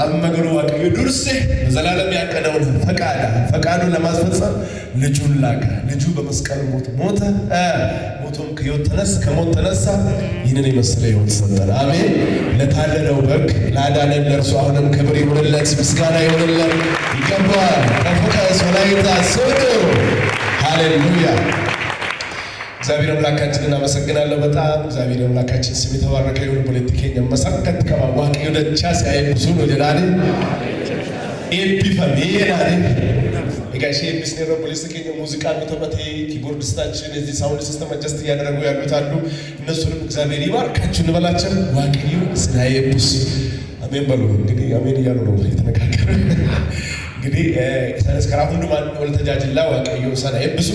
አመገሩ ዋቀዩ ዱርሴ ዘላለም ያቀደውን ፈቃዱን ለማስፈጸም ልጁን ላከ። ልጁ በመስቀል ሞተ፣ ሞቶም ከሞት ተነሳ። ይህንን የመሰለ ሕይወት ሰጠን። አሜን። ለታለለው በግ ላዳነን ለእርሱ አሁንም ክብር ይሁንለት፣ ምስጋና ይሁንለት፣ ይገባዋል። ከፎከስ ወላይታ ሶዶ ሃሌሉያ። እግዚአብሔር አምላካችንን እናመሰግናለሁ። በጣም እግዚአብሔር አምላካችን ስም የተባረከ ይሁን። ፖለቲከኛ መሰከት ከማዋቅ ወደቻ ሳይብሱ ነው ጀዳኒ ኤፒፋሜናኒ እጋሽ ኤፒስኔሮ ፖለቲከኛ ሙዚቃ ተመቴ ኪቦርዲስታችን እዚህ ሳውንድ ሲስተም አጀስት እያደረጉ ያሉት አሉ። እነሱንም እግዚአብሔር ይባርካችሁ እንበላቸው። ዋቅዩ ስናይብስ አሜን በሉ። እንግዲህ አሜን እያሉ ነው የተነጋገረ እንግዲህ ኢሳይያስ ከራሁን ማን ወልተጃጅላ ዋቅዩ ስናይብሱ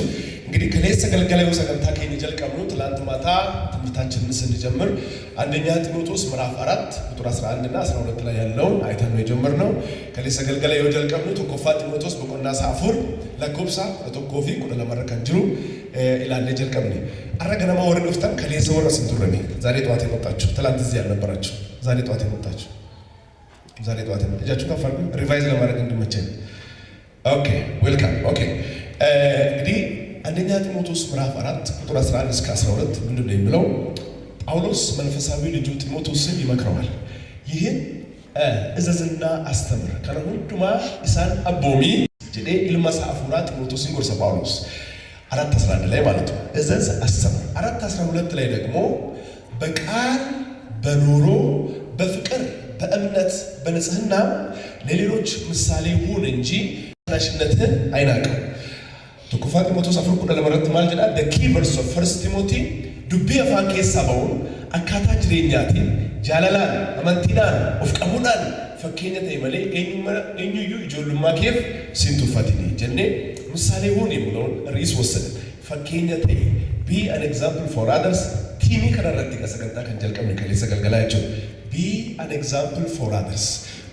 እንግዲህ ከሌስ ተገልገለው ሰቀልታ ከኝ ጀልቀምኑ ትላንት ማታ ትምህርታችንን ስንጀምር አንደኛ ጢሞቴዎስ ምዕራፍ 4 ቁጥር 11 እና 12 ላይ ያለውን አይተን ነው የጀመርነው። ከሌስ ተገልገለው ጀልቀምኑ ተኮፋ ጢሞቴዎስ በቆና ሳፉር ለኮብሳ ለተኮፊ ቁለ ለመረከን ጅሩ ኢላለ ጀልቀምኒ አረገናማ ወረድ ፍታን ከሌስ ወረ ስንቱረኒ ዛሬ ጧት የመጣችሁ ትላንት እዚህ ያልነበራችሁ ዛሬ ጧት የመጣችሁ እጃችሁ ከፍ አድርጉ ሪቫይዝ ለማድረግ እንድመቸኝ። ኦኬ ዌልካም። ኦኬ እንግዲህ አንደኛ ጢሞቴዎስ ምዕራፍ 4 ቁጥር 11 እስከ 12 ምንድን ነው የሚለው? ጳውሎስ መንፈሳዊ ልጁ ጢሞቴዎስን ይመክረዋል። ይህን እዘዝና አስተምር ከነሁዱማ ኢሳን አቦሚ ጀዴ ኢልማሳ አፉራ ጢሞቴዎስን ጎርሰ ጳውሎስ 4:11 ላይ ማለት ነው። እዘዝ አስተምር። 4:12 ላይ ደግሞ በቃል በኑሮ በፍቅር በእምነት በንጽህና ለሌሎች ምሳሌ ሁን እንጂ ታናሽነትህን አይናቅም። ተኩፋ ጢሞቴዎስ አፍር ቁደ ለመረት ማልጀዳ the key verse of 1 Timothy ዱቤ አፋን ኬሳ ባውን አካታ ጅሬኛቲ ጃላላን አመንቲዳን ኦፍቀቡዳን ፈኬኛ ተይመሌ ኤኙዩ ኢጆሉማ ኬፍ ሲንቱፋቲኒ ጀኔ ምሳሌ ሁን የሚለውን ርዕስ ወሰደ። ፈኬኛ ተይ be an example for others ቲሚ ከረረቲ ከሰገንታ ከንጀልቀም ከሌሰ ገልገላቸው be an example for others።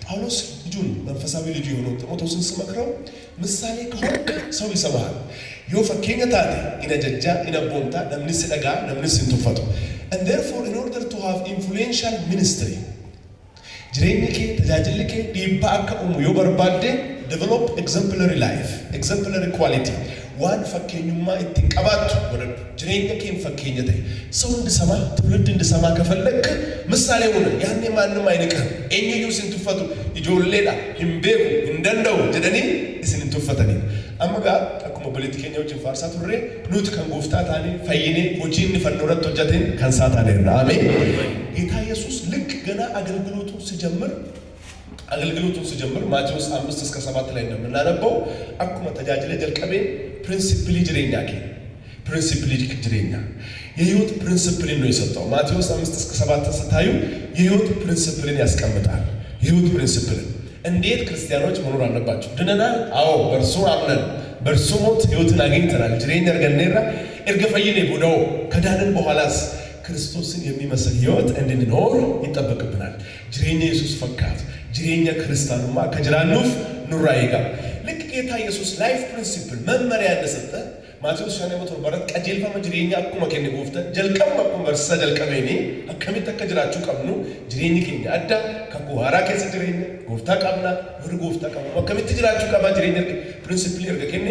ጳውሎስ ልጁን መንፈሳዊ ልጁ የሆነው ጢሞቴዎስን ሲመክረው ምሳሌ ከሆንክ ሰው ይሰማሃል። ዮ ፈኬኛ ታቴ ኢነጀጃ ኢነቦምታ ነምንስ ደጋ ነምንስ እንቱፈቱ and therefore in order to have influential ministry ጅሬኒኬ ተጃጅልኬ ዲባ አከኡሙ ዮ በርባዴ develop exemplary life exemplary quality ዋን ፈኬኙማ እትንቀባቱ ወደ ጅሬኒኬን ፈኬኛ ተይ ሰው እንድሰማ ትውልድ እንድሰማ ከፈለክ ምሳሌ ሆነ። ያኔ ማንም አይንቀህ ኤኝዩ ሲንቱፈቱ ኢጆሌዳ ህምቤሩ እንደንደው ጀደኒ ሲንቱፈተኒ አመጋ አኩሞ ፖለቲከኛዎች ፋርሳ ቱሬ ኑት ከንጎፍታ ታኒ ፈይኔ ሆጂን ፈንዶረት ወጀቴን ከንሳታ ነና አሜን። ጌታ ኢየሱስ ልክ ገና አገልግሎቱን ሲጀምር ማቴዎስ 5-7 ላይ እንደምናነበው አኩሞ ተጃጅለ ጀልቀቤ ፕሪንሲፕሊ ጅሬኛኬ ፕሪንሲፕሊ ጅሬኛ የህይወት ፕሪንሲፕልን ነው የሰጠው። ማቴዎስ 5-7 ስታዩ የህይወት ፕሪንሲፕልን ያስቀምጣል። የህይወት ፕሪንሲፕልን እንዴት ክርስቲያኖች መኖር አለባቸው? ድነናል? አዎ በእርሱ አምነን በእርሱ ሞት ህይወትን አግኝተናል። ጅሬኛ እርገኔራ እርገፈይኔ ቡዳው ከዳንን በኋላስ ክርስቶስን የሚመስል ህይወት እንድንኖር ይጠበቅብናል። ጅሬኛ ኢየሱስ ፈካት ጅሬኛ ክርስቲያኑማ ከጅራኑፍ ኑራይጋ ልክ ጌታ ኢየሱስ ላይፍ ፕሪንሲፕል መመሪያ እንደሰጠ ማቴዎስ 5:4 ቀጀልፈመ ጅሬኛ አኩመ ከነ ጎፍተ ጀልቀም አኩመ በርሰ ጀልቀሜኒ አከሚት ተከጅራቹ ቀምኑ ጅሬኒ ከኛ አዳ ከኩሃራ ከሰ ጅሬኛ ጎፍታ ቀምና ወር ጎፍታ ቀምኑ አከሚት ጅራቹ ቀባ ጅሬኛ ፕሪንሲፕል ይርገከኔ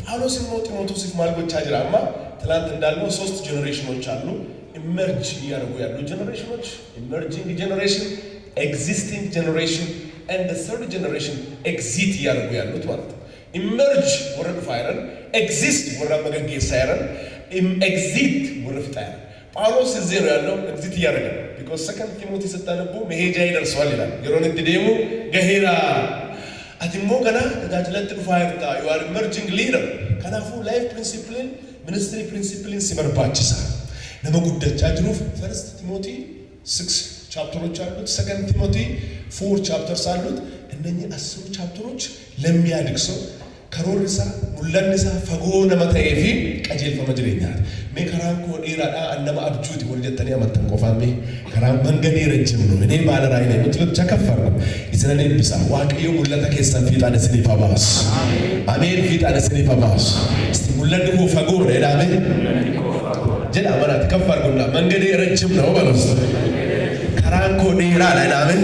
ጳውሎስ ጢሞቴዎስ ማልጎቻ ጅራማ ትላንት እንዳልነው 3 ጄኔሬሽኖች አሉ። ኢመርጅ ያደርጉ ያሉ ጄኔሬሽኖች ኢመርጂንግ ጄኔሬሽን existing generation and the third generation exit ያደርጉ ያሉት ማለት ነው። ኢመርጅ ወረድ ፋይረን ኤግዚስት ወራ መገገ ሳይረን ኤግዚት ወረድ ፋይረን ጳውሎስ እዚህ ነው ያለው ኤግዚት ያደርጋል። because second Timothy ስታነቡ መሄጃ ይደርሰዋል ይላል። የሮን ድዴሙ ገሄራ አትሞ ገና ተዳጅለት ፋይርታ you are emerging leader ከናፉ ላይፍ ፕሪንሲፕልን ሚኒስትሪ ፕሪንሲፕልን ሲመርባችሳ ለመጉደቻ ጅሩፍ ፈርስት ቲሞቲ 6 ቻፕተሮች አሉት። ሰከንድ ቲሞቲ 4 ቻፕተርስ አሉት። እነኚህ 10 ቻፕተሮች ለሚያድግ ሰው ከሮርሳ ሙለንሳ ፈጎ ነመታይፊ ቀጀል ፈመድረኛል ሜከራንኮ ዲራዳ አንደማ አብጁት ወልጀተኛ መተን ቆፋሜ ከራም መንገዴ ረጅም ነው እኔ ባለ ራይ ነኝ ምትልብ ተከፈር ነው ይዘነኔ ቢሳ ዋቅዩ ሙለተ ከሰን ፊጣነ ስኒፋባስ አሜን ፊጣነ ስኒፋባስ እስቲ ሙለንኮ ፈጎ ረዳሜ ጀላ ማራ ተከፈርኩና መንገዴ ረጅም ነው በለስ ከራንኮ ዲራ ለናምን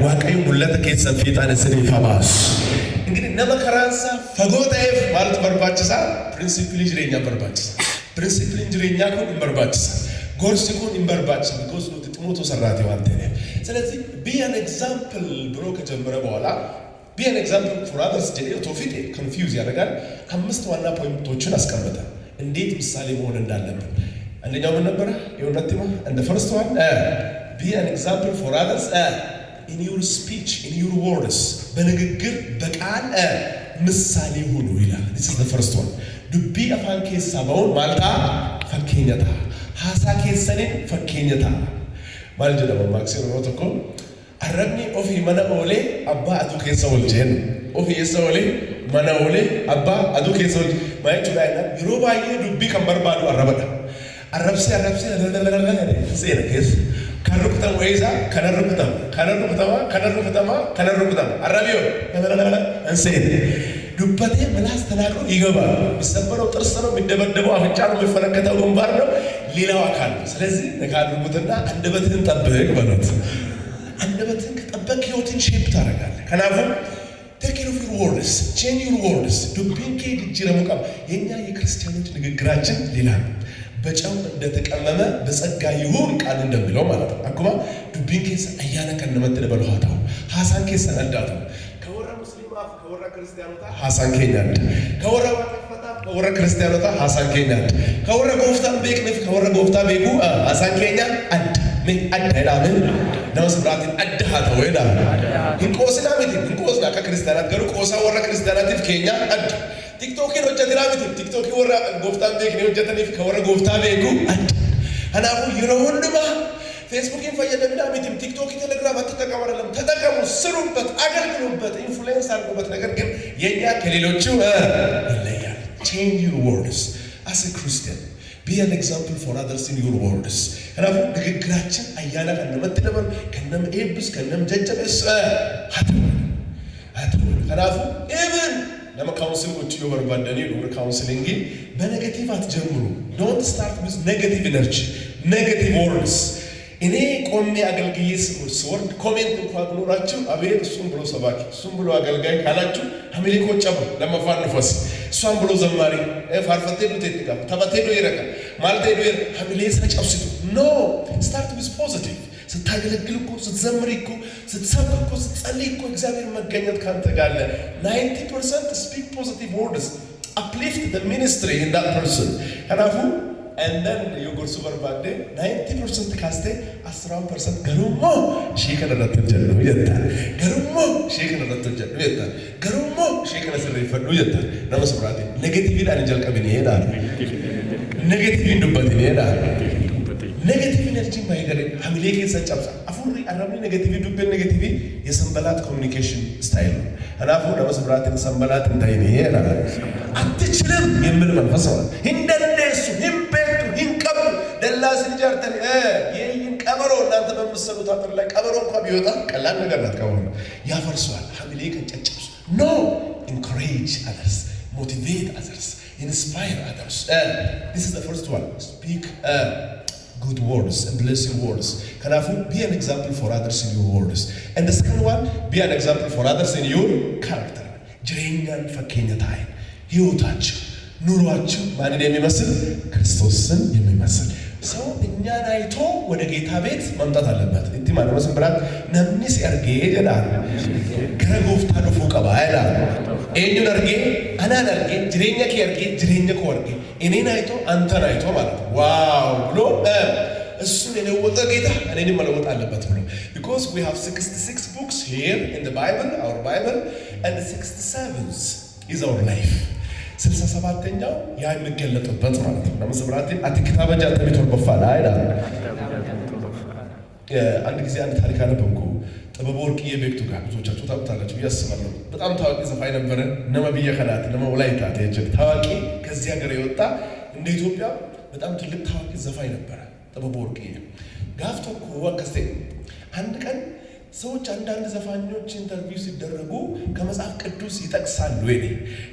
ዋቀዩ ሙለተ ከሰን ፊጣን ስሪፋባስ እንግዲህ ነመከራንሳ ፈጎታይፍ ማለት በርባችሳ ፕሪንሲፕል ጅሬኛ በርባችሳ ፕሪንሲፕል ጅሬኛ ኮን በርባችሳ ጎርስ ኮን በርባችሳ because ነው ጥሞቶ ሰራቴ ዋንተኔ ስለዚህ be an example ብሎ ከጀመረ በኋላ be an example for others ጀኔ ቶፊት ኮንፊውዝ ያደርጋል አምስት ዋና ፖይንቶችን አስቀመጠ እንዴት ምሳሌ መሆን እንዳለበት አንደኛው ምን ነበር የወራቲማ and the first one be an example for others in your speech in your words በንግግር በቃል ምሳሌ ሁኑ ይላል this is the first one ዱቢ አፋን ከሳባው ማልታ ፈከኘታ ሐሳ ከሰኔን ፈከኘታ ማለት ደግሞ ማክሲም ነው ተኮ አረብኒ ኦፊ መናኦሌ አባ አዱ ከሰውል ጀን ኦፊ የሰውሌ መናኦሌ አባ አዱ ከሰውል ማይቱ ላይና ይሮባዬ ዱቢ ከንበርባዱ አረበዳ አረብሲ ሰይረከስ ከሩክተም ወይዛ ከነሩክተማ አረቢዮ እንሰይት ዱበቴ ምላስ ተናግሮ ይገባል የሚሰበረው ጥርስ ነው የሚደበደበው አፍንጫ ነው የሚፈነከተው ግንባር ነው ሌላው አካል ስለዚህ ነካድርጉትና አንደበትህን ጠብቅ በሉት አንደበትህን ከጠበቅ ህይወትን ሼፕ ታደርጋለህ ከናፉ take care of your words change your words ዱቢን ከድጅረሙቃ የኛ የክርስቲያኖች ንግግራችን ሌላ ነው በጫው እንደተቀመመ በጸጋ ይሁን ቃል እንደሚለው ማለት ነው አኩማ ዱቢን ከሰ አያና ከነመተለ በለሃታው ሐሳን ከሰ ነዳቱ ከወራ ሙስሊም አፍ ከወራ ክርስቲያኖታ ሐሳን ከኛድ ከወራ ወጣፈታ ከወራ ክርስቲያኖታ ሐሳን ከኛድ ከወራ ጎፍታ ቤክነፍ ከወራ ጎፍታ ቤጉ ሐሳን ከኛ አድ ምን አዳላምን ነው ስብራትን አድሃታ ወይዳ እንቆስና ቤት እንቆስና ከክርስቲያናት ጋር ቆሳ ወራ ክርስቲያናት ከኛ አድ ቲክቶክ ነው ጀትራሚት ቲክቶክ ወራ ጎፍታን ቤክ ነው ጀተኒፍ ከወራ ጎፍታ ቤጉ አድ አናቡ ይሮሁንማ ፌስቡክ ይፈየደብና ሚትም ቲክቶክ ቴሌግራም አትጠቀሙ አይደለም ተጠቀሙ ስሩበት አገልግሉበት ኢንፍሉዌንስ አድርጉበት ነገር ግን የኛ ከሌሎቹ ይለያል change your words as a Christian be an example for others in your words አናቡ ንግግራችን አያና ከነመተደበር ከነም ኤብስ ከነም ጀጀበስ አትወ አናቡ even ለማ ካውንስሊንግ ዩ በርባንደኒ ዶር ካውንስሊንግ በኔጌቲቭ አትጀምሩ don't start with negative energy negative words እኔ ቆሜ አገልግዬ ስወርድ ኮሜንት እንኳን ብኖራችሁ አቤት እሱም ብሎ ሰባኪ እሱም ብሎ አገልጋይ ካላችሁ አሜሪኮ ጨብ ለማፋንፈስ እሷም ብሎ ዘማሪ ፋርፈቴ ዱቴትጋ ተባቴዶ ይረካ ማልቴዶ ይር አሜሌሳ ጨብስቱ ኖ start with positive ስታገለግል እኮ ስትዘምር እኮ ስትሰብክ እኮ ስትጸልይ እኮ እግዚአብሔር መገኘት ካንተ ጋር አለ 90% speak positive words uplift the ministry in that person ከናፉ and then you go super bad 90% ካስቴ 10% ገሩሞ ሼከነ ረተጀሉ ይታ ገሩሞ ሼከነ ረተጀሉ ይታ ገሩሞ ሼከነ ሰሪፈዱ ይታ ነመስብራቴ ኔጌቲቭ አንጀል ቀብኔ ይላል ኔጌቲቭ እንደበት ይላል ኔጌቲቭ ኤነርጂ ማይገረ ሐሚሌ ከሰጨብሳ አፉሪ አረም ኔጌቲቭ ዱቤ ኔጌቲቭ የሰንበላት ኮሚኒኬሽን ስታይል ነው አናፉ ነመስብራቴ ሰንበላት እንታይኔ ይላል አትችልም የሚል መንፈስ ነው እንደነሱ ይንቀብ ደላስ እንጀርተን ይሄን ቀበሮ እናንተ በመሰሉት አጥር ላይ ቀበሮ እንኳን ቢወጣ ቀላል ነገር አትቀበሉ ያፈርሷል ሐሚሌ ከጨጨብሱ ኖ encourage others motivate others inspire others this is the first one speak good words and blessing words kanafu be an example for others in your words and the second one be an example for others in your character ጅሬኛን ፈከኘታይ ህይወታችሁ ኑሯችሁ ማንን የሚመስል ክርስቶስን የሚመስል ሰው እኛን አይቶ ወደ ጌታ ቤት መምጣት አለበት እቲ ማለት ነው ብራት ነምኒስ ያርጌ ይላል ከጎፍታ ነው ፎቀባ ይላል እኙን አርጌ አናን አርጌ ጅሬኛ ከርጌ ጅሬኛ ኮርጌ እኔን አይቶ አንተን አይቶ ማለት ዋው ብሎ እሱ የለወጠ ጌታ እኔንም መለወጥ አለበት ብሎ because we have 66 books here in the Bible our Bible and the 67th is our life 67ኛው ያ የሚገለጥበት ማለት ነው ለምስብራቴ አትክታበጃ ተሚቶር በፋላ አይደል አንድ ጊዜ አንድ ታሪክ አነበብኩ ጥበብ ወርቅዬ ቤክቱ ጋር ብዙዎቻችሁ ታውቁታላችሁ ያስባሉ በጣም ታዋቂ ዘፋኝ ነበረ ነመብየ ከናት ነመውላይታ ተጀ ታዋቂ ከዚህ ሀገር የወጣ እንደ ኢትዮጵያ በጣም ትልቅ ታዋቂ ዘፋኝ ነበረ ጥበብ ወርቅዬ ጋፍቶ ወከስቴ አንድ ቀን ሰዎች አንዳንድ ዘፋኞች ኢንተርቪው ሲደረጉ ከመጽሐፍ ቅዱስ ይጠቅሳሉ ወይ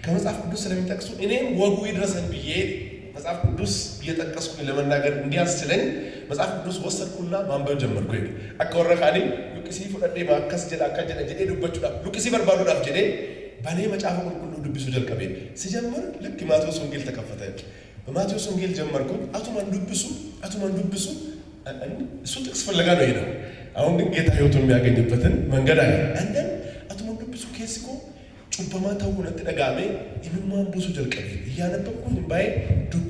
ከመጽሐፍ ቅዱስ ስለሚጠቅሱ እኔም ወጉ ይድረሰን ብዬ መጽሐፍ ቅዱስ እየጠቀስኩኝ ለመናገር እንዲያስችለኝ መጽሐፍ ቅዱስ ወሰድኩና ማንበብ ጀመርኩኝ። አከወረካኒ ሉቅሲ ፍረዴ ማከስ ጀላ አካጀለ ጀዴ ዱበቹዳ ሉቅሲ በርባዱዳፍ ጀዴ ባኔ መጽሐፍ ሁሉ ዱብሱ ጀልቀቤ ሲጀምር ልክ ማቴዎስ ወንጌል ተከፈተ። በማቴዎስ ወንጌል ጀመርኩ። አቱማን ዱብሱ እሱ ጥቅስ ፍለጋ ነው ሄደው። አሁን ግን ጌታ ህይወቱን የሚያገኝበትን መንገድ አለ። አንደን አቱማን ዱብሱ ኬስኮ ጩበማ ታውቁነት ደጋሜ ኢምማን ብዙ ጀልቀቤ እያነበብኩኝ ባይ ዱብ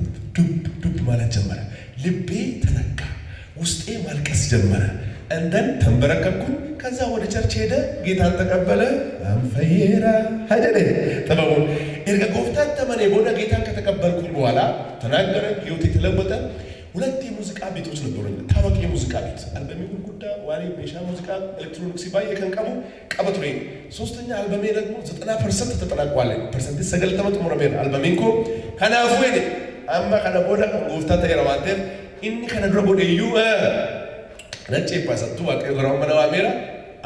ማለት ጀመረ። ልቤ ተነካ፣ ውስጤ ማልቀስ ጀመረ። እንደን ተንበረከኩኝ። ከዛ ወደ ቸርች ሄደ፣ ጌታን ተቀበለ። አንፈየራ ሀጀለ ተባው እርገ ጎፍታት ተመኔ ቦዳ ጌታን ከተቀበልኩኝ በኋላ ተናገረ። ህይወቴ ተለወጠ። ሁለት የሙዚቃ ቤቶች ነበሩኝ፣ ታዋቂ የሙዚቃ ቤት አልበሜ ጉዳ ዋሪ ሜሻ ሙዚቃ ኤሌክትሮኒክስ ባይ የከንቀሙ ቀበጥሬ። ሶስተኛ አልበሜ ደግሞ 90% ተጠናቋል። ፐርሰንት ሰገል ተመጥ ሞረሜ አልበሜንኮ ከናፉ ሄደ አማ ከነቦዳ ጎፍታት ተገራዋተ ኢኒ ከነድሮ ቦዴዩ ነጭ ፓሰቱ ዋቀው ገራው መናዋሜራ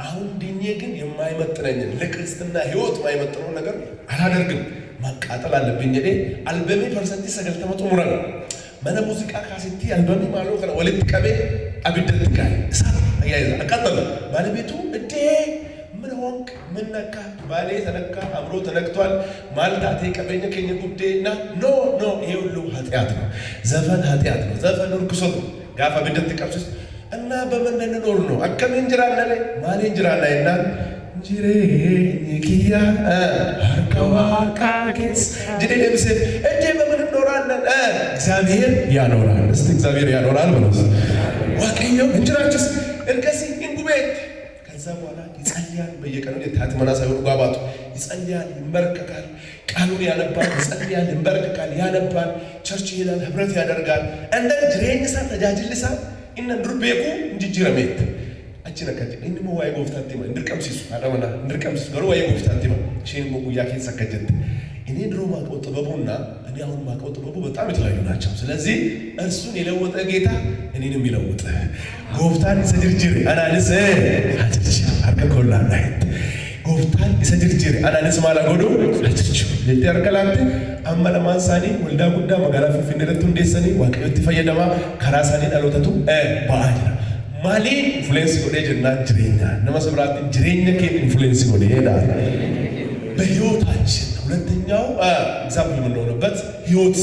አሁን ዲኜ ግን የማይመጥነኝ ለክርስትና ህይወት የማይመጥነው ነገር አላደርግም። ማቃጠል አለብኝ። እኔ አልበሜ ፐርሰንት ሰገል ተመጡ ሙራና ማነ ሙዚቃ ካሴቲ አልበሜ ማሎ ከነ ወልት ቀቤ አብደት ጋር እሳት አያይዛ አቃጠለ። ባለቤቱ እዴ ምን ሆንክ? ምን ነካ? ባሌ ተነካ፣ አብሮ ተነክቷል። ማልታቴ ቀበኘ ከኛ ጉዴና ኖ ይሄ ሁሉ ኃጢአት ነው። ዘፈን ኃጢአት ነው። ዘፈን ርኩሰት ነው። ጋፋ ብደት ቀብስ እና በምን እንኖር ነው? አከም እንጀራና ላይ ማን እንጀራና እና እንጀሬ ኒኪያ አርካዋ ካጌስ ዲደምስ እጄ በምን እንኖራለን? እግዚአብሔር ያኖራል። እስቲ እግዚአብሔር ያኖራል ብለስ ዋቀዮ እንጀራችስ እርቀሲ እንጉቤት ከዛ በኋላ ይጸልያል። በየቀኑ የታትመና ሳይሆን ጓባቱ ይጸልያል፣ ይንበረከካል፣ ቃሉን ያነባል፣ ይጸልያል፣ ይንበረከካል፣ ያነባል፣ ቸርች ይሄዳል፣ ህብረት ያደርጋል። እንደ ጅሬኝሳ ተጃጅልሳ ኢነ ድርቤኩ እንጂጅረሜት አቺና ከጂ እንሞ ዋይ ጎፍታቲማ እንድርቀምሲሱ አዳመና እንድርቀምሲሱ ገሩ ዋይ ጎፍታቲማ ሼን ሞቁ ያኬን ሰከጀት እኔ ድሮ ማቀው ጥበቡና እኔ አሁን ማቀው ጥበቡ በጣም የተለያዩ ናቸው። ስለዚህ እርሱን የለወጠ ጌታ እኔንም ይለውጥ። ጎፍታን ይሰጅርጅር አናንስ አጭጭ አርከኮላና ጎፍታን ይሰጅርጅር አናንስ ማላጎዶ አጭጭ ለተርከላንተ አመለ ማንሳኒ ወልዳ ጉዳ መጋላ ፍንደለቱ እንደሰኒ ዋቀዮት ፈየደማ ከራሳኒ ዳሎተቱ ባአጅ ማሊ ኢንፍሉዌንስ ጎዴ ጀና ጅሬኛ ነመስብራት ጅሬኛ ከ ኢንፍሉዌንስ ጎዴ ሄዳ በህይወታችን ሁለተኛው ኤግዛምፕል የምንሆንበት ህይወት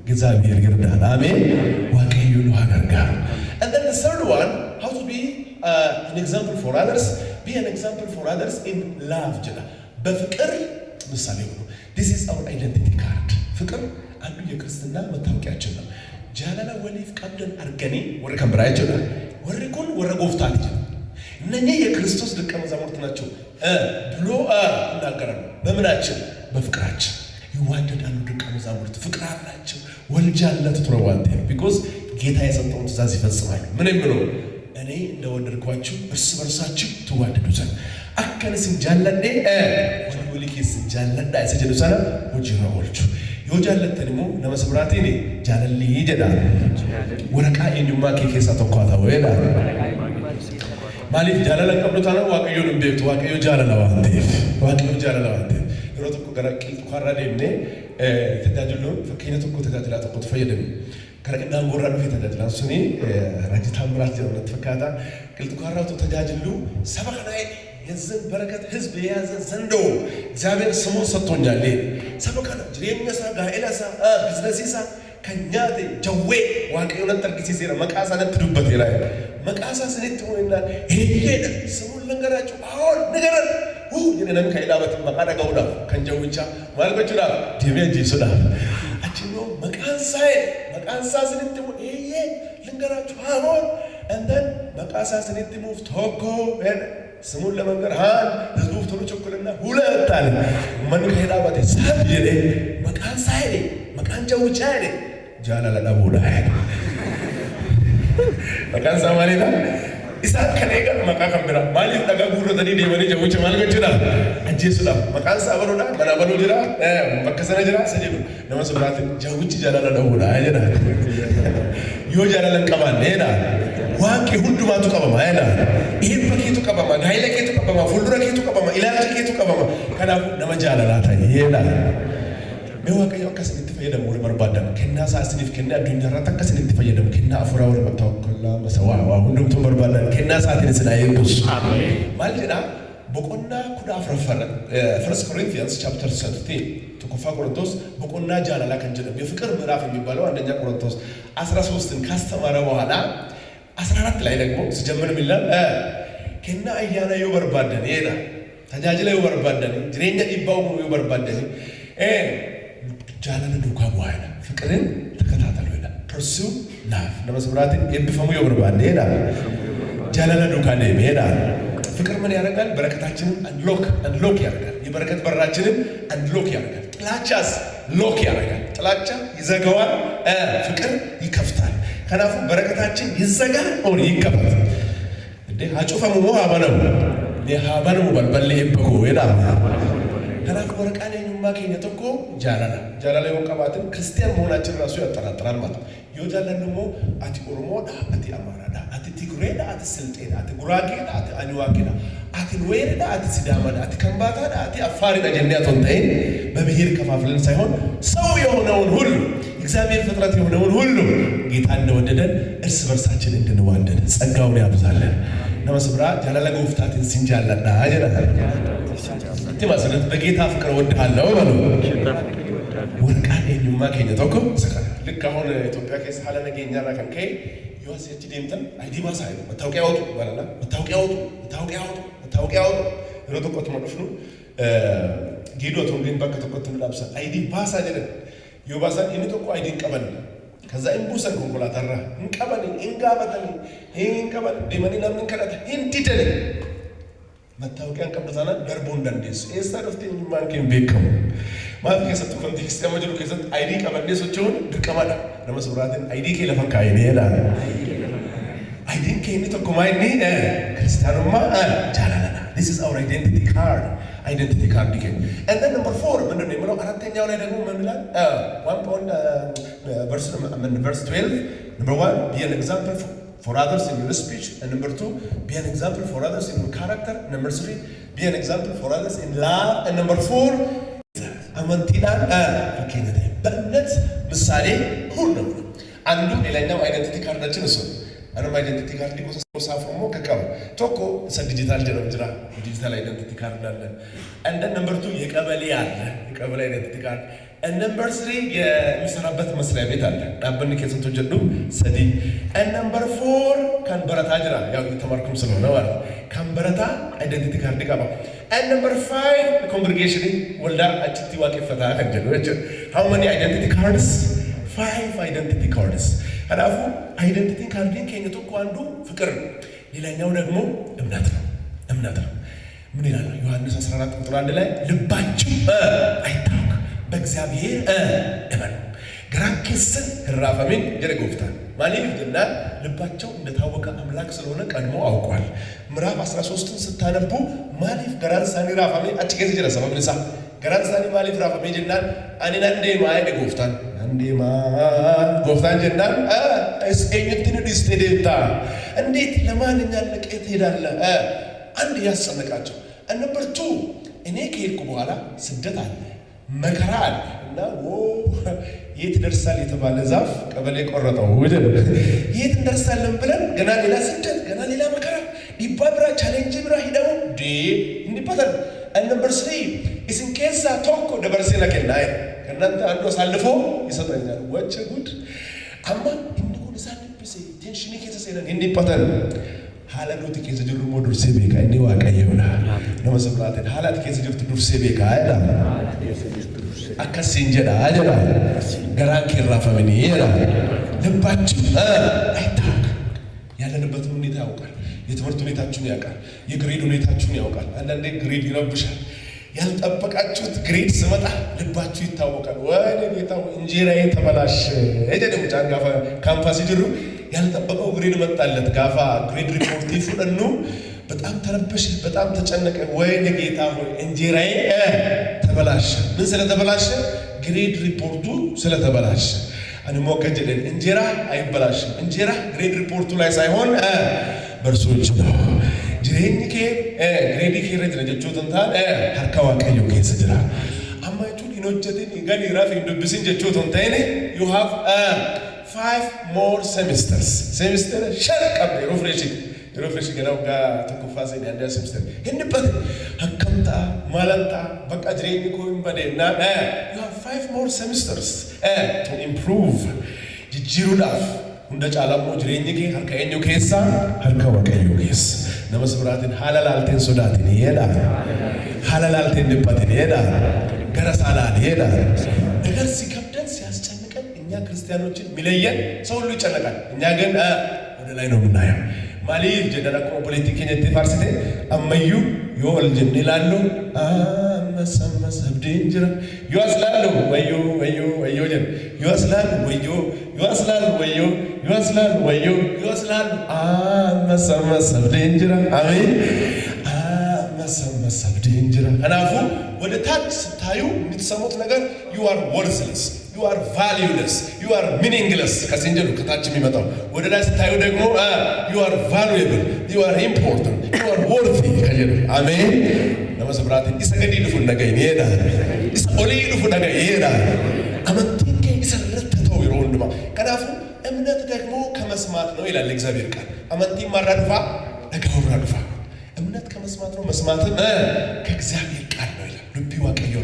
እግዚአብሔር ይርዳል። አሜን ዋቀዩ ነው አገርጋር and then the third one how to be an example for others, be an example for others in love ጀና በፍቅር ምሳሌ ነው። this is our identity card ፍቅር አንዱ የክርስትና መታወቂያችን ነው። ጃላላ ወሊፍ ቀብደን አርገኒ ወረ ከምብራይቸው ነው ወረኩን ወረጎፍታት ጀና እነኚህ የክርስቶስ ደቀ መዛሙርት ናቸው ብሎ እናገራለሁ። በምናችን በፍቅራችን ይዋደዳሉ። ደቀ መዛሙርት ፍቅር አላቸው። ወልጃለት ትሮዋንቴ because ጌታ የሰጠውን ትእዛዝ ይፈጽማሉ። ምን የሚለው እኔ እንደወደድኳችሁ እርስ በርሳችሁ ትዋደዱ ዘንድ አከነስ ጃለዴ ወሊኪስ ጃለዳ አይሰጀዱ ሰላ ወጅራ ወልቹ ይወጃለት ደግሞ ለመስብራቴ እኔ ጃለሊ ይጀዳ ወረቃ የኙማ ከከሳ ተቋታ ወይላ ማሊፍ ጃለላ ቀብሎታና ዋቀዩን እንዴት ዋቀዩ ጃለላ ዋንቴ ሮትኩ ገራቂ ቋራዴኔ ተዳጅሎ ፈኪነቱ ተዳጅላ ተቆጥ ፈየደም ከረቅና ጎራዱ ተዳጅላ ሱኒ ራጅታ ምራት ጀነት ፈካታ ቅልጥ ቋራቱ ተዳጅሉ ሰበከናይ የዘን በረከት ህዝብ የያዘ ዘንዶ እግዚአብሔር ስሙን ሰጥቶኛል። ሰበከና ጅሬኛሳ ጋኤላሳ ቢዝነሲሳ ከኛቴ ጀዌ ዋቀዩ ነጠርቂሲ ሲራ መቃሳ ነጥዱበት ይላል መቃሳ ስንት ሆይና ይሄ ስሙን ልንገራችሁ አሁን ንገረን የነም ከይላበት መቃዳ ጋውዳ ከንጀውቻ ማልበችላ ዲቤጂ ሱዳ አቺኖ መቃሳ ስንት ይሄ ልንገራችሁ አሁን እንደን መቃሳ ስንት ሙፍ ቶኮ ስሙን ለመንገር ሃን ህዝቡ ቶሎ ቸኩልና ሁለት አለ ማን ከይላበት ሳብ ይሄ መቃሳ ይሄ መቃንጀውቻ ይሄ ጃላላ ዳቡላ መቃሳ ማለታ ኢሳት ከኔጋ መቃ ከምራ ማሊፍ ዳጋ ጉረተኒ ዴወኒ ጀውቸ ማልገችላ አጄሱላ መቃሳ በሮዳ መናበሎ ጅራ በከሰነ ጅራ ሰዲብ ነመስብራት ጀውጭ ጃላላ ዳቡላ አይና ዮ ጃላላን ቀባን ሄዳ ዋቂ ሁሉ ማቱ ቀባማ አይና ይሄ በኬቱ ቀባማ ጋይለ ኬቱ ቀባማ ፉልዱራ ኬቱ ቀባማ ኢላላ ኬቱ ቀባማ ከናፉ ነመጃላላ ታይ ሄዳ waaqayyo akkasitti fayyadamu barbaadama kennaa saasiniif kennaa addunyaa irratti akkasitti fayyadamu kennaa afuraa wal matawakkala masawaa hundumtuu barbaadana kennaa saatiin sinaa eebbus amiin maal jedha boqonnaa 14 First Corinthians chapter 13 tokkoffaa ቆሮንቶስ boqonnaa jaalala kan jedhamu የፍቅር ምዕራፍ የሚባለው አንደኛ ቆሮንቶስ 13ን ካስተማረ በኋላ 14 ላይ ደግሞ ሲጀምር ይላል ከና አያና ይወርባደን ይላል ተጃጅለ ይወርባደን ጅሬኛ ይባው ይወርባደን ጃለለ ዱካ በኋላ ፍቅርን ተከታተሉ ይላል pursue love ለመስብራትን የብፈሙ ይወርባደን ይላል ጃለለ ዱካ ነው ይላል ፍቅር ምን ያደርጋል በረከታችንን አንሎክ ያደርጋል የበረከት በራችንን አንሎክ ያደርጋል ጥላቻስ ሎክ ያደርጋል ጥላቻ ይዘጋዋል ፍቅር ይከፍታል ከናፉ በረከታችን ይዘጋል ኦር ይከፈት እንዴ አጩፈሙ ወሃባነው ለሃባነው በልበል ይበቁ ይላል ከናፉ ወርቃኔኙማ ከኘተኮ ጃላላ ወቀባትን ክርስቲያን መሆናችን ራሱ ያጠራጥራል ማለት ይወጃለን ደግሞ አቲ ኦሮሞዳ አቲ አማራዳ አቲ ትግሬዳ አቲ ስልጤዳ አቲ ጉራጌዳ አቲ አኒዋጌዳ አቲ ዌሬዳ አቲ ሲዳማዳ አቲ ከምባታዳ አቲ አፋሪዳ ጀንያቶን ታይ በብሔር ከፋፍለን ሳይሆን ሰው የሆነውን ሁሉ እግዚአብሔር ፍጥረት የሆነውን ሁሉ ጌታ እንደወደደን እርስ በርሳችን እንድንዋደድ ጸጋውን ያብዛልን ነመስብራ ጃላላ ጎፍታትን ሲንጃላዳ አጀራታ ትማሰረት በጌታ ፍቅር ወድሃለው ባሉ ወርቃኔኙማ ከኘተኮ ሰከረ ልክ አሁን ኢትዮጵያ ከስ ሐለ ነገኛና ከንከይ ዩኤስኤች ዲምተን አይዲ ማሳይ መታወቂያ ወጡ ባላላ መታወቂያ ወጡ ረዶቆት መጥፍኑ ጌዶቱን ግን በከተቆት ምላብሳ አይዲ ባሳ አይደለ ዩባሳ እንተቆ አይዲ ቀበል ከዛ እንቡሰን ኮንኮላታራ እንቀበል እንጋበተን እንቀበል ዲመኒ ለምን ከዳታ እንዲደለ መታወቂያን ቀብታና ደርቦ እንደንደስ ኢንስታዶፍቲን ማንኪን ቤከሙ ማለት ከሰጡ ኮንቴክስት ያመጀሩ ከሰጥ አይዲ ቀበሌሶቹን ድቀማዳ ለመስብራትን አይዲ ከለፈን ካይኔ ይላል አይዲ ከእኔ ተቆማይኔ ክርስቲያኑማ ጃላላና this is our identity card ዲከ and then number 4 ምንድን ነው የሚለው አራተኛው ላይ ደግሞ ምን ይላል 1 verse 12 number 1 be an example for others in your speech and number 2 be an example for others in your character number 3 be an example for others in love and number 4 አመንቲናን ፈከነተ በእምነት ምሳሌ ሁሉ አንዱ ሌላኛው አይደንቲቲ ካርዳችን እሱ አንም አይደንቲቲ ካርድ ኮሳፎሞ ከቀም ቶኮ ዲጂታል ጀነምጅራ ዲጂታል አይደንቲቲ ካርድ አለ and then number 2 የቀበሌ አለ የቀበሌ አይደንቲቲ ካርድ and number 3 የሚሰራበት መስሪያ ቤት አለ ዳበን ከሰንቶ ጀዱ ሰዲ and number 4 ካንበረታ ጅራ ያው ተማርኩም ስለሆነ ማለት ካንበረታ አይደንቲቲ ካርድ ቀባ and number 5 congregation ወልዳ አጭቲ ዋቀፈታ ከጀሉ how many identity cards 5 identity cards አላፉ አይደንቲቲ ካርድን ከኝቶ አንዱ ፍቅር ሌላኛው ደግሞ እምነት ነው ምን ይላል ዮሐንስ 14 ቁጥር 1 ላይ ልባችሁ አይታወክ በእግዚአብሔር እመኑ ግራንከስን ራፈምን ገረጎፍታል ማለት ይልና ልባቸው እንደታወቀ አምላክ ስለሆነ ቀድሞ አውቋል ምዕራፍ 13ን ስታነቡ ማሊፍ ገራንሳኒ ራፈሜ አጭከዚ ጀራ ሰበብ ንሳ ገራንሳኒ ማሊፍ ራፈሜ ጀናን አኔና እንደ ማይ ገጎፍታል እንዴማ ጎፍታን ጀናን እስኤኝትን ዲስቴዴታ እንዴት ለማንኛ ለቀት ሄዳለ አንድ ያስጨነቃቸው ነበር 2 እኔ ከሄድኩ በኋላ ስደት አለ መከራ አለ እና የት ደርሳል የተባለ ዛፍ ቀበሌ ቆረጠው ወደብ የት እንደርሳለን ብለን ገና ሌላ ስደት ገና ሌላ መከራ ዲባብራ ቻሌንጅ ብራ ሂደው እንዲባታል ነበር 3 ኢስን ኬሳ ቶኮ ደበርሴና ከናይ ከናንተ አንዱ ሳልፎ ይሰጣኛል ወጭ ጉድ አማ እንዲኩን ሳንብሴ ቴንሽን ከተሰለን እንዲባታል ሐላሉት ከዘጅሩ ሞዱርሴ ቤካ እንዲ ዋቀየውና ለመስብራትን ሐላት ከዘጅሩ ዱርሴ ቤካ አይዳ አከሲንጀዳ አጀራ ገራን ከራፈመኒ ይራ ልባችሁ አይታወቅ ያለንበት ሁኔታ ያውቃል የትምህርት ሁኔታችሁን ያውቃል የግሬድ ሁኔታችሁን ያውቃል አንዳንዴ ግሬድ ይረብሻል ያልጠበቃችሁት ግሬድ ስመጣ ልባችሁ ይታወቃል ወይኔ ጌታው እንጀራዬ ተበላሽ እደም ጫንጋፋ ካምፓስ ይጅሩ ያልጠበቀው ግሬድ መጣለት ጋፋ ግሬድ ሪፖርት ይፈነኑ በጣም ተረበሽ በጣም ተጨነቀ ወይኔ ጌታ ሆይ እንጀራዬ ተበላሽ ምን ስለተበላሽ ግሬድ ሪፖርቱ ስለተበላሽ አንሞከጀለን እንጀራ አይበላሽ እንጀራ ግሬድ ሪፖርቱ ላይ ሳይሆን በርሶች ነው ጅሬኒኬ ግሬዲ ከረጅ ነጀቾ ተንታ ሐርካዋ ቀዩ ከሰጀራ አማይቱን hojjetin gadi rafi dubbisin jechuutu hin ta'in you have 5 more semesters. Semester shan qabdi yeroo freeshii gara waggaa tokkoffaa seenii adda semester inni bade hakkamta maalanta bakka jireenyi koo hin badeenna you have 5 more semesters to improve jijjiiruudhaaf hunda caalammoo jireenyi kee harka eenyu keessa harka waaqayyoo keessa nama siraatiin haala laalteen sodaatiin yeedha haala laalteen dhiphatiin yeedha gara saalaan yeedha ነገር ሲከብደን ሲያስጨንቀን እኛ ክርስቲያኖችን ሚለየን ሰው ሁሉ ይጨነቃል እኛ ግን ወደ ላይ ነው የምናየው ማሊፍ ጀነራል ፖለቲከኛት ፋርሲቴ አመዩ ይወል ጀን ይላሉ አመሰመሰብ ዴንጀር ይወስላሉ ወዮ ጀን ይወስላሉ ወዮ አመሰመሰብ ዴንጀር አሜን አመሰመሰብ ዴንጀር አናፉ ወደ ታች ስታዩ የምትሰሙት ነገር you are worthless you are valueless you are meaningless ከሲንጀሉ ከታች የሚመጣው ወደ ላይ ስታዩ ደግሞ you are valuable you are important you are worthy ከጀሉ አሜን ለመስብራት ይሰገድ ይልፉ ነገር ይሄዳል ይሰኦሊ ይልፉ ነገር ይሄዳል አመንቲንከ ይሰረተተው ይሮንድማ ከናፉ እምነት ደግሞ ከመስማት ነው ይላል እግዚአብሔር ቃል አመንቲ ማራድፋ ነገው ማራድፋ እምነት ከመስማት ነው መስማትም ከእግዚአብሔር ቃል ነው ይላል ልብ ይዋቀየው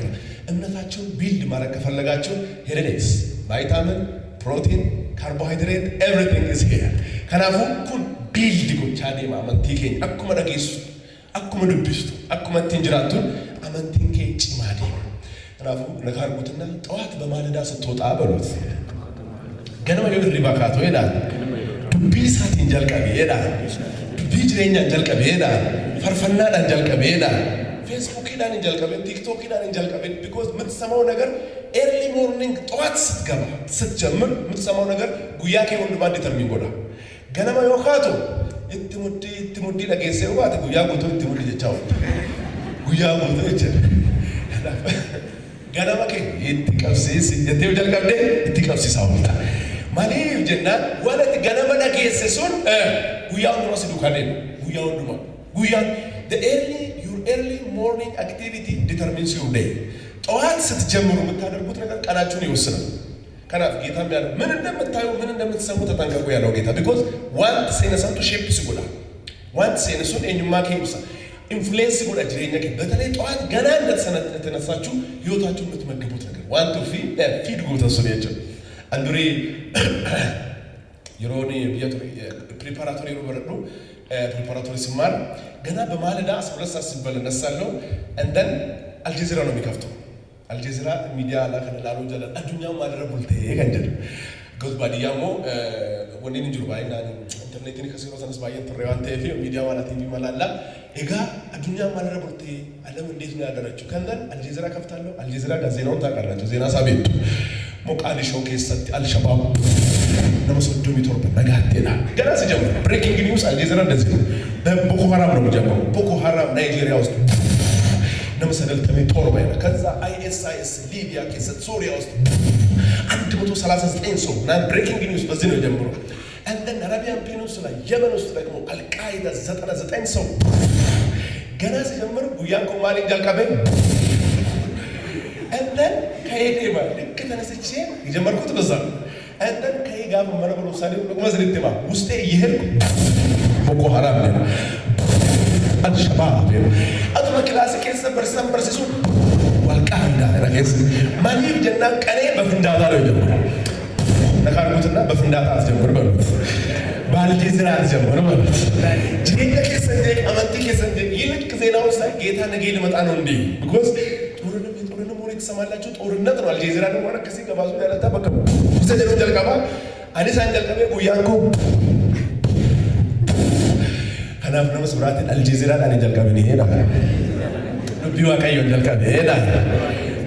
እምነታችሁን ቢልድ ማድረግ ከፈለጋችሁ ሄሬኔስ ቫይታሚን ፕሮቲን ካርቦሃይድሬት ኤቭሪቲንግ ኢዝ ሂር ከናፉ ኩን ቢልድ ጎቻኔ ማመንቲኬን አኩመ ደቂሱ አኩመ ድብስቱ አኩመ ትንጅራቱ አመንቲንኬ ጭማዴ ከናፉ ለካርጉትና ጠዋት በማለዳ ስትወጣ በሉት ገና ወደ ሪባካቶ ይላል ቢሳት እንጀልቀብ ይላል ቢጅሬኛ እንጀልቀብ ይላል ፈርፈና እንጀልቀብ ይላል ፌስቡክ ሄዳን እንጀልቀበን ቲክቶክ ሄዳን እንጀልቀበን because የምትሰማው ነገር early morning ጠዋት ስትገባ ስትጀምር የምትሰማው ነገር ጉያ ከወንድ ባንድ ተርሚን ጎዳ ገናማ yokato እትሙዲ ለጌሰው ባተ ጉያ ጎቶ እትሙዲ ጀቻው ጉያ ጎቶ እቸ ገናማ ከ ይትቀብሲስ የቴው ጀልቀበደ ይትቀብሲስ አውጣ ማሊፍ ጀና ወለት ገናማ ለጌሰሱን ጉያውን ነው ሲዱካኔ ጉያውን ነው ጉያ the early morning activity determines your day ጠዋት ስትጀምሩ የምታደርጉት ነገር ቀናችሁን ይወስናል ከናፍ ጌታ ያለው ምን እንደምታዩ ምን እንደምትሰሙ ተጠንቀቁ ያለው ጌታ because one senesanto shape ሲጎዳ one senesun እኛማ ከይብሳ ኢንፍሉዌንስ ጎዳ ጅሬኛ በተለይ ጠዋት ገና እንደተነሳችሁ ህይወታችሁን የምትመግቡት ነገር one to feed ጎተሰው ያቸው አንዱሪ የሮኒ ፕሪፓራቶሪ ሮበርዶ ፕሪፓራቶሪ ሲማር ገና በማለዳ 12 ሰዓት ሲበል ነሳለው እንደን አልጀዚራ ነው የሚከፍተው አልጀዚራ ሚዲያ ላከላሉ ጀለ አዱኛው ማድረጉልቴ ገንጀል ጎዝባዲያሞ ወንዲን እንጅሩ ባይና ኢንተርኔትን ከሲሮ ተነስ ባየን ተሬዋን ቲቪ ሚዲያ ዋላ ቲቪ ማላላ ኤጋ አዱኛው ማድረጉልቴ ዓለም እንዴት ነው ያደረችው ከንደን አልጀዚራ ከፍታለው አልጀዚራ ጋዜናውን ታቀርራቸው ዜና ሳቤት ሞቃዲሾ ከሰጥ አልሸባብ ነመሰዶ ሚቶርበ ነጋቴና ገና ሲጀምር ብሬኪንግ ኒውስ አልጀዚራ እንደዚህ ነው ቦኮ ሃራም ነው የሚጀምረው ቦኮ ሃራም ናይጄሪያ ውስጥ ነመሰደል ተሚቶርበ ከዛ አይኤስአይኤስ ሊቢያ ከሰጥ ሶሪያ ውስጥ 139 ሰው ና ብሬኪንግ ኒውስ በዚህ ነው ጀምሮ እንደን አረቢያን ፔኒንሱላ የመን ውስጥ ደግሞ አልቃይዳ 99 ሰው ገና ሲጀምር ጉያንኮ ማሊ ጃልቃበ እንደን ከይዴማ ልክ ተነስቼ የጀመርኩት በዛ እንደን ከይጋብ መረበሉ ሳሊው ለመዝልትማ ውስጤ ይሄድኩ ቦኮ ሃራም ነው አልሸባብ አጥማ ክላስ ከሰበር ሲሱ ወልቃይዳ ረከስ ማሊፍ ጀና ቀኔ በፍንዳታ ነው የጀመረው ለካርጉትና በፍንዳታ አስጀምር በሉት ባልጀዚራ አስጀምር በሉት ጅሬኛ ከሰንጀ አመንቲ ከሰንጀ ይልክ ዜናው ሳይ ጌታ ነገ ሊመጣ ነው እንዴ because ጦርነት ሞሪ ተሰማላችሁ ጦርነት ነው አልጀዚራ ነው ማለት ከዚህ ገባሱ ያለታ በከም ዘጀሩ ጀልቀባ አዲስ አንጀልቀበ ጉያንኮ ከናፍ ነው መስብራት አልጀዚራ ዳን ጀልቀበ ነው ይሄዳ ቢዋ ካዩ ጀልቀበ ይሄዳ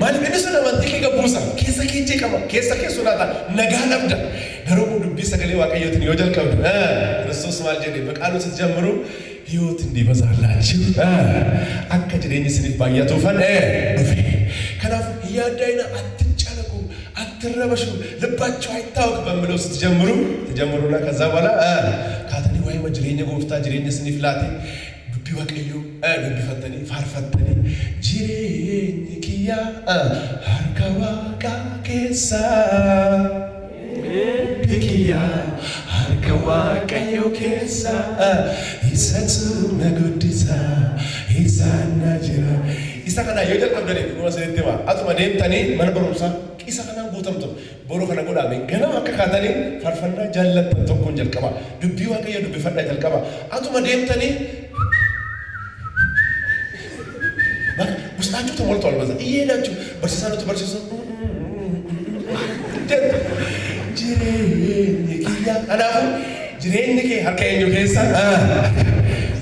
ማለት እነሱ ነው አንተ ከገቡሳ ከሰከንጀ ከማ ከሰከሱናታ ነጋለብዳ ደረቡ ዱቢ ሰገሌ ዋቀየትን ይወጀልቀበ ክርስቶስ ማልጀዴ በቃሉ ስትጀምሩ ህይወት እንዲበዛላችሁ አከጅሬኝ ስንት ባያቱ ፈን ዱፊ ከናፍ ያዳይና አትጨነቁ አትረበሹ ልባችሁ አይታወቅ በመለው ስትጀምሩ ተጀምሩና ከዛ በኋላ ካተኒ ወይ መጅሬኝ ጎፍታ ጅሬኝ ስንት ፍላቴ ዱቢ ወቀዩ ዱቢ ፈተኒ ፋርፈተኒ ጅሬኝ ኪያ አርካ Harka kesa Bikiya Harka Waaqayyo kesa Isatu nagudisa Isana jira Isa kana yoo jalqabdanii dhuma sanitti waa atuma deemtanii mana barumsaa isa kana guutamtu boroo kana godhame ganama akka kaatanii farfannaa jaallattan tokkoon jalqaba dubbii Waaqayyo dubbifadhaa jalqaba atuma deemtanii ውስጣችሁ ተሞልቷል በዛ እየሄዳችሁ በርሲሳኖቱ በርሲሱ ጅሬኝ ኪያ አናፉ ጅሬኝ ኪ ሀርከኝ ኬሳ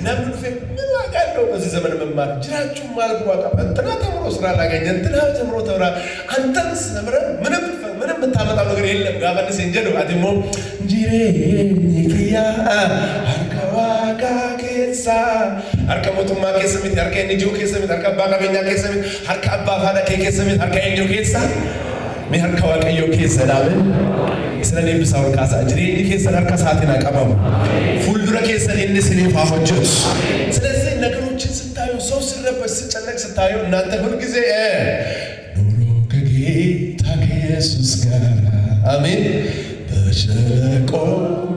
ነምን ፈ ምን ዋጋ አለው በዚህ ዘመን መማር ጅራችሁ ማለት ዋጋ እንትና ተምሮ ስራ ላገኘ እንትና ተምሮ ተምራ አንተን ሰምረ ምንም ታመጣው ነገር የለም ጋበንስ እንጀዶ አዲሞ ጅሬኝ ኪያ ሀርከዋጋ ኬሳ harka mootummaa keessa miti harka inni jiru keessa miti harka abbaa qabeenyaa keessa miti harka abbaa faadha kee keessa miti harka eenyu keessa mi harka Waaqayyoo keessa dhaaben isra deebisaa ol kaasaa jireenyi keessan harka isaatiin haa qabamu fuuldura keessan inni isiniif haa hojjetu ስለዚህ ነገሮችን ስታዩ ሰው ሲረበሽ ሲጨነቅ ስታዩ እናንተ ሁልጊዜ ኑሮ ከጌታ ከኢየሱስ ጋር አሜን በሸለቆ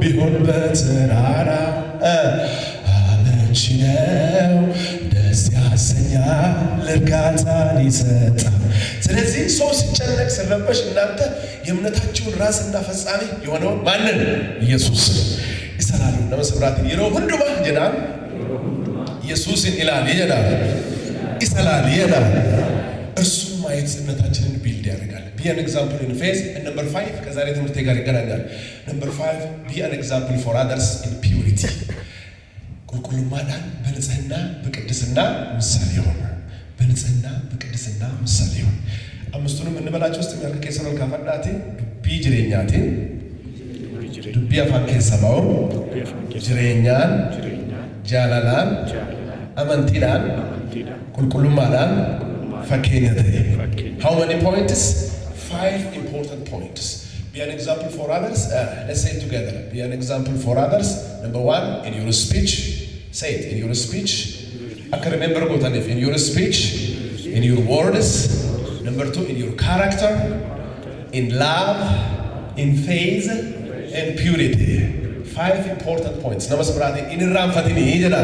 ቢሆን በተራራ ነው ደስ ያሰኛል እርጋታን ይሰጣል ስለዚህ ሰው ሲጨነቅ ሲረበሽ እናንተ የእምነታችሁን ራስና ፈጻሚ የሆነውን ማንን ኢየሱስ ይሰራሉ ለመስብራት ይለው ሁሉማ ጀናን ኢየሱስን ኢላል ይጀናል ይሰራል ይላል እርሱም ማየት እምነታችንን ቢልድ ያደርጋል be an example in faith and number 5 ከዛሬ ትምህርት ጋር ይገናኛል number 5 be an example for others in purity ቁልቁልማዳን በንጽህና በቅድስና ምሳሌ ሆነ በንጽህና በቅድስና ምሳሌ ሆነ አምስቱንም እንበላቸው ውስጥ የሚያልከ ከሰረል ካፈዳቴ ዱቢ ጅሬኛቴ ዱቢ አፋን ከሰባው ጅሬኛን ጃላላን አመንቲዳን ቁልቁልማዳን ፈኬኛቴ how many points 5 important points be an example for others let's say it together be an example for others number 1 in your speech say it in your speech I can remember what if in your speech in your words number 2 in your character in love in faith and purity 5 important points namaste brother in ramfatini ijala